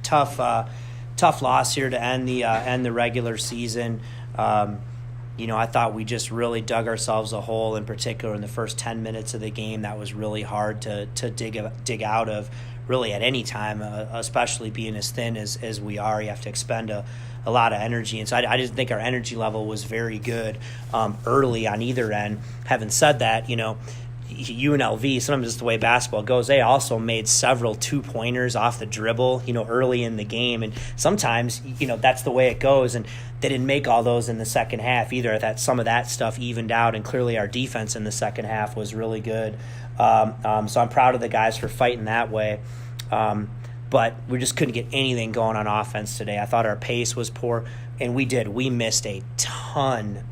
Tough loss here to end the regular season. I thought we just really dug ourselves a hole, in particular in the first 10 minutes of the game. That was really hard to dig out of, really at any time, especially being as thin as we are. You have to expend a lot of energy. And so I didn't think our energy level was very good early on either end. Having said that, UNLV, sometimes it's the way basketball goes, they also made several two-pointers off the dribble, early in the game. And sometimes, that's the way it goes. And they didn't make all those in the second half either. I thought some of that stuff evened out, and clearly our defense in the second half was really good. So I'm proud of the guys for fighting that way. But we just couldn't get anything going on offense today. I thought our pace was poor, and we did. We missed a ton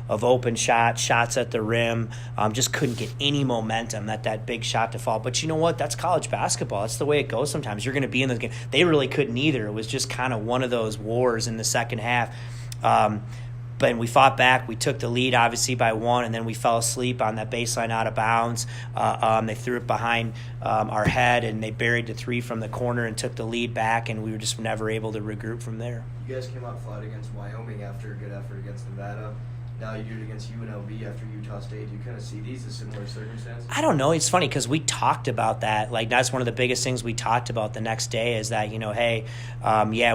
of open shots at the rim. Just couldn't get any momentum, that big shot to fall. But you know what? That's college basketball. That's the way it goes sometimes. You're going to be in the game. They really couldn't either. It was just kind of one of those wars in the second half. But we fought back. We took the lead, obviously, by one, and then we fell asleep on that baseline out of bounds. They threw it behind our head, and they buried the three from the corner and took the lead back, and we were just never able to regroup from there. You guys came out flat against Wyoming after a good effort against Nevada. Now you do it against UNLV after Utah State. Do you kind of see these as similar circumstances? I don't know. It's funny because we talked about that. Like, that's one of the biggest things we talked about the next day is that, hey,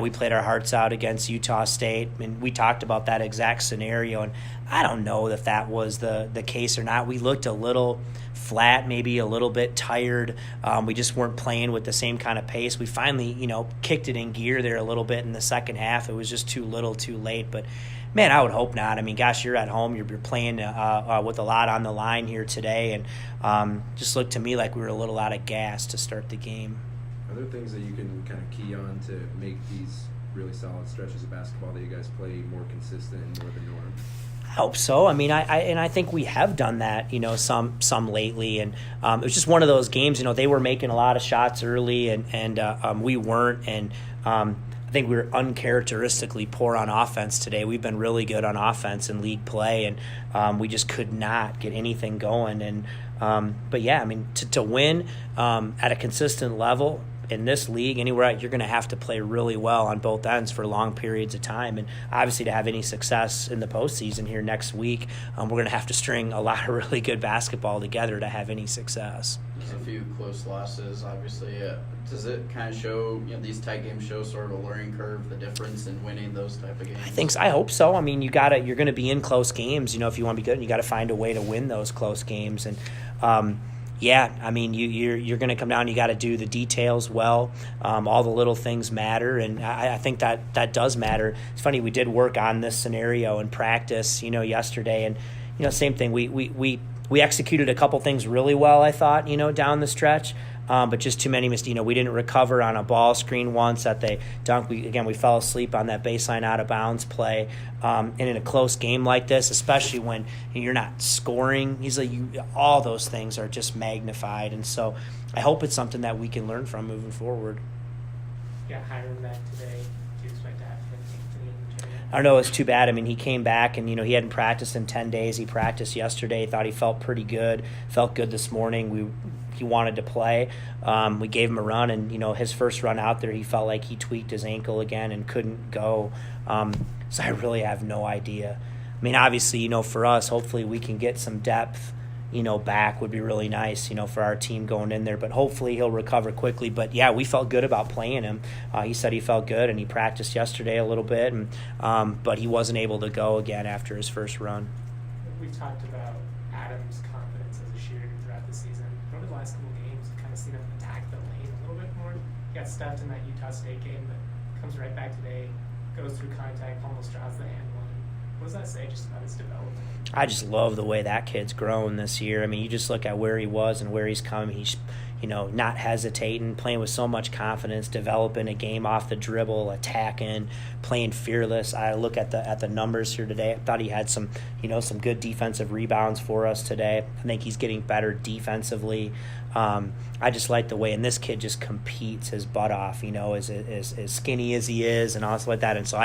we played our hearts out against Utah State, and we talked about that exact scenario. And I don't know if that was the case or not. We looked a little flat, maybe a little bit tired. We just weren't playing with the same kind of pace. We finally, kicked it in gear there a little bit in the second half. It was just too little, too late. But man, I would hope not. I mean, gosh, you're at home. You're playing with a lot on the line here today, and just looked to me like we were a little out of gas to start the game. Are there things that you can kind of key on to make these really solid stretches of basketball that you guys play more consistent and more the norm? I hope so. I mean, I think we have done that, some lately, and it was just one of those games. They were making a lot of shots early, and we weren't, and I think we were uncharacteristically poor on offense today. We've been really good on offense in league play, and we just could not get anything going. And but yeah, I mean, to win at a consistent level in this league, anywhere you're going to have to play really well on both ends for long periods of time. And obviously, to have any success in the postseason here next week, we're going to have to string a lot of really good basketball together to have any success. There's a few close losses, obviously. Does it kind of show, these tight games show sort of a learning curve, the difference in winning those type of games? I hope so. I mean, you're going to be in close games, if you want to be good, and you got to find a way to win those close games. And I mean, you're going to come down. You got to do the details well. All the little things matter, and I think that does matter. It's funny, we did work on this scenario in practice, yesterday, and same thing. We executed a couple things really well, I thought, down the stretch. But just too many mistakes. We didn't recover on a ball screen once at the dunk. We fell asleep on that baseline out of bounds play. And in a close game like this, especially when you're not scoring, all those things are just magnified. And so I hope it's something that we can learn from moving forward. Yeah, Hiram back today. Do you expect to have him take the game? I don't know. It's too bad. I mean, he came back and, he hadn't practiced in 10 days. He practiced yesterday. Thought he felt pretty good. Felt good this morning. He wanted to play. We gave him a run, and, his first run out there, he felt like he tweaked his ankle again and couldn't go. So I really have no idea. I mean, obviously, for us, hopefully we can get some depth, back would be really nice, for our team going in there. But hopefully he'll recover quickly. But, yeah, we felt good about playing him. He said he felt good, and he practiced yesterday a little bit, and but he wasn't able to go again after his first run. We talked about Adam's confidence as a shooter throughout the season. Over the last couple games, you've kind of seen him attack the lane a little bit more. He got stuffed in that Utah State game, but comes right back today, goes through contact, almost draws the hand one. What does that say just about his development? I just love the way that kid's grown this year. I mean, you just look at where he was and where he's come. He's, not hesitating, playing with so much confidence, developing a game off the dribble, attacking, playing fearless. I look at the numbers here today. I thought he had some good defensive rebounds for us today. I think he's getting better defensively. I just like the way, and this kid just competes his butt off, as skinny as he is and all like that. And so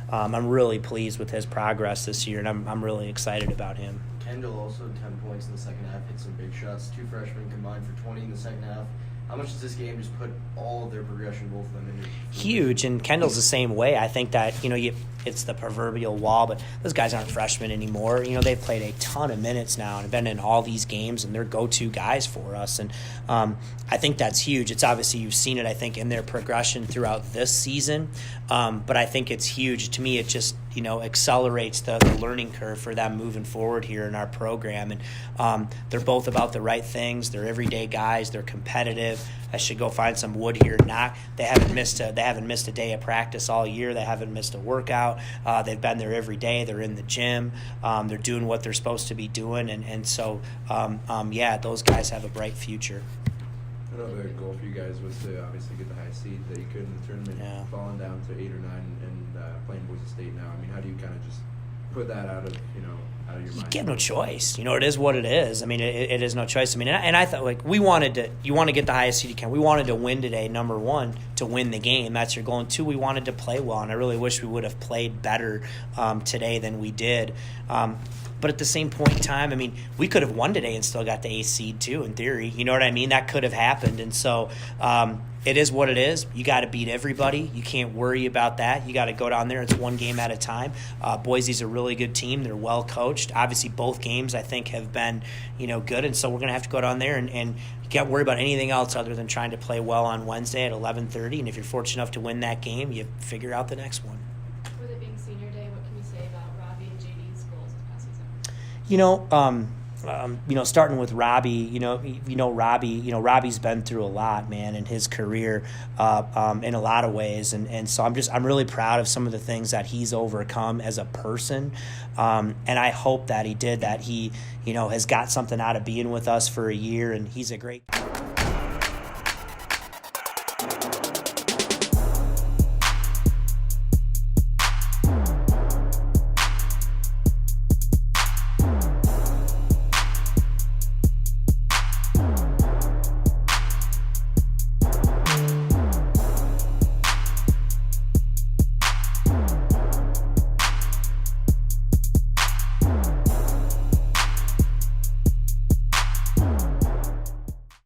I'm really pleased with his progress this year, and I'm really excited about him. Kendall also 10 points in the second half, hit some big shots. Two freshmen combined for 20 in the second half. How much does this game just put all of their progression, both of them, into Huge, and Kendall's the same way. I think that, it's the proverbial wall, but those guys aren't freshmen anymore. They've played a ton of minutes now and have been in all these games, and they're go-to guys for us. And I think that's huge. It's obviously, you've seen it, I think, in their progression throughout this season. But I think it's huge. To me, it just, accelerates the learning curve for them moving forward here in our program. And they're both about the right things. They're everyday guys. They're competitive. I should go find some wood here. They haven't missed a day of practice all year. They haven't missed a workout. They've been there every day. They're in the gym. They're doing what they're supposed to be doing. And so, those guys have a bright future. I know the goal for you guys was to obviously get the high seed that you could in the tournament, falling down to 8 or 9 and playing Boise State now. I mean, how do you kind of just put that out of your mind? You have no choice. It is what it is. I mean, it is no choice. I mean, and I thought, you want to get the highest seed you can. We wanted to win today, number one, to win the game. That's your goal. And two, we wanted to play well, and I really wish we would have played better today than we did. But at the same point in time, I mean, we could have won today and still got the A seed too, in theory. You know what I mean? That could have happened. And so it is what it is. You got to beat everybody. You can't worry about that. You got to go down there. It's one game at a time. Boise's a really good team. They're well coached. Obviously, both games, I think, have been, good. And so we're going to have to go down there and you can't worry about anything else other than trying to play well on Wednesday at 11:30. And if you're fortunate enough to win that game, you figure out the next one. With it being senior day, what can you say about Robbie and JD's goals this past season? Starting with Robbie, Robbie's been through a lot, man, in his career, in a lot of ways. And so I'm really proud of some of the things that he's overcome as a person. And I hope that he has got something out of being with us for a year, and he's a great